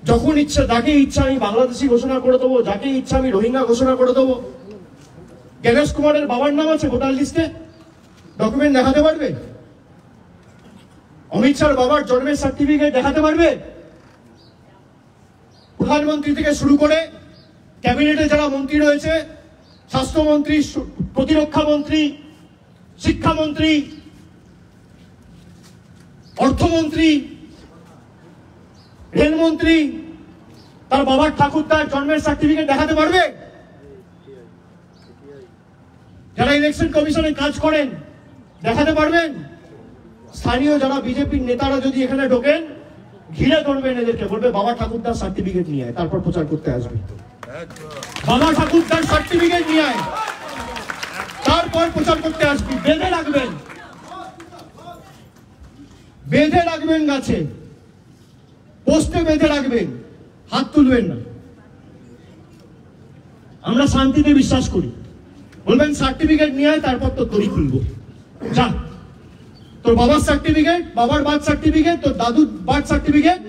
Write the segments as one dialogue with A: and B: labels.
A: যখন ইচ্ছা, যাকে ইচ্ছা আমি বাংলাদেশি ঘোষণা করে দেবো, যাকে ইচ্ছা আমি রোহিঙ্গা ঘোষণা করে দেবো। জ্ঞানেশ কুমারের বাবার নাম আছে ভোটার লিস্টে, ডকুমেন্ট দেখাতে পারবে? অমিত শাহর বাবার জন্মের সার্টিফিকেট দেখাতে পারবে? প্রধানমন্ত্রী থেকে শুরু করে ক্যাবিনেটে যারা মন্ত্রী রয়েছে, স্বাস্থ্যমন্ত্রী, প্রতিরক্ষা মন্ত্রী, শিক্ষামন্ত্রী, অর্থমন্ত্রী, রেলমন্ত্রী, তার বাবার ঠাকুরদার জন্মের সার্টিফিকেট দেখাতে পারবে? যারা ইলেকশন কমিশনে কাজ করেন দেখাতে পারবেন? স্থানীয় যারা বিজেপির নেতারা যদি এখানে ঢোকেন, ঘিরে ধরবেন এদেরকে, বলবে বাবা ঠাকুরদার সার্টিফিকেট নিয়ে আয়, তারপর প্রচার করতে আসবে। বাবা ঠাকুরদার সার্টিফিকেট নিয়ে আয়, তারপর প্রচার করতে আসবি। বেঁধে রাখবেন, বেঁধে রাখবেন গাছে, পোস্টে বেঁধে রাখবেন, হাত তুলবেন না। আমরা শান্তিতে বিশ্বাস করি। বলবেন সার্টিফিকেট নিয়ে আয়, তারপর তো তৈরি খুলবো। যা, তোর বাবার সার্টিফিকেট, বাবার বার্থ সার্টিফিকেট, তোর দাদুর বার্থ সার্টিফিকেট,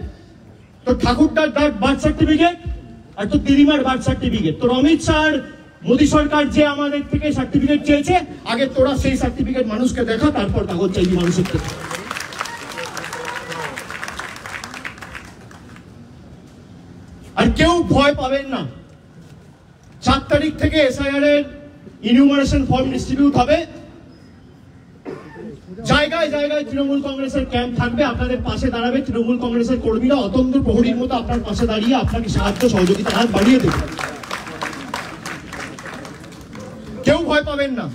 A: তোর ঠাকুরদার বার্থ সার্টিফিকেট, আর তোর দিদিমার বার্থ সার্টিফিকেট। তোর অমিত শাহ, মোদী সরকার যে আমাদের থেকে সার্টিফিকেট চেয়েছে, আগে তোরা সেই সার্টিফিকেট মানুষকে দেখা, তারপর কাগজ চাইবি মানুষের থেকে। আর কেউ ভয় পাবেন না। 4 তারিখ থেকে এসআইআর এর ইনিউমারেশন ফর্ম ডিস্ট্রিবিউট হবে। জায়গায় জায়গায় তৃণমূল কংগ্রেসের ক্যাম্প থাকবে, আপনাদের পাশে দাঁড়াবে তৃণমূল কংগ্রেসের কর্মীরা, অতন্ত্র প্রহরীর মতো আপনার পাশে দাঁড়িয়ে আপনাকে সাহায্য সহযোগিতা হাত বাড়িয়ে দেবে। কেউ ভয় পাবেন না,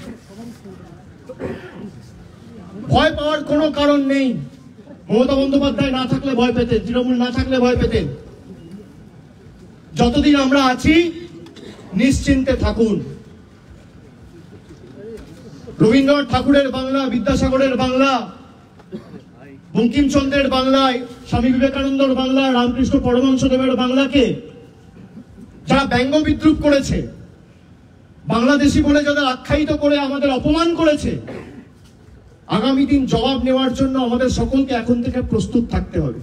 A: ভয় পাওয়ার কোনো কারণ নেই। মমতা বন্দ্যোপাধ্যায় না থাকলে ভয় পেতেন, তৃণমূল না থাকলে ভয় পেতেন। যতদিন আমরা আছি নিশ্চিন্তে থাকুন। রবীন্দ্রনাথ ঠাকুরের বাংলা, বিদ্যাসাগরের বাংলা, বঙ্কিমচন্দ্রের বাংলায়, স্বামী বিবেকানন্দর বাংলা, রামকৃষ্ণ পরমহংসদেবের বাংলাকে যারা ব্যঙ্গ বিদ্রুপ করেছে, বাংলাদেশি বলে যাদের আখ্যায়িত করে আমাদের অপমান করেছে, আগামী দিন জবাব নেওয়ার জন্য আমাদের সকলকে এখন থেকে প্রস্তুত থাকতে হবে।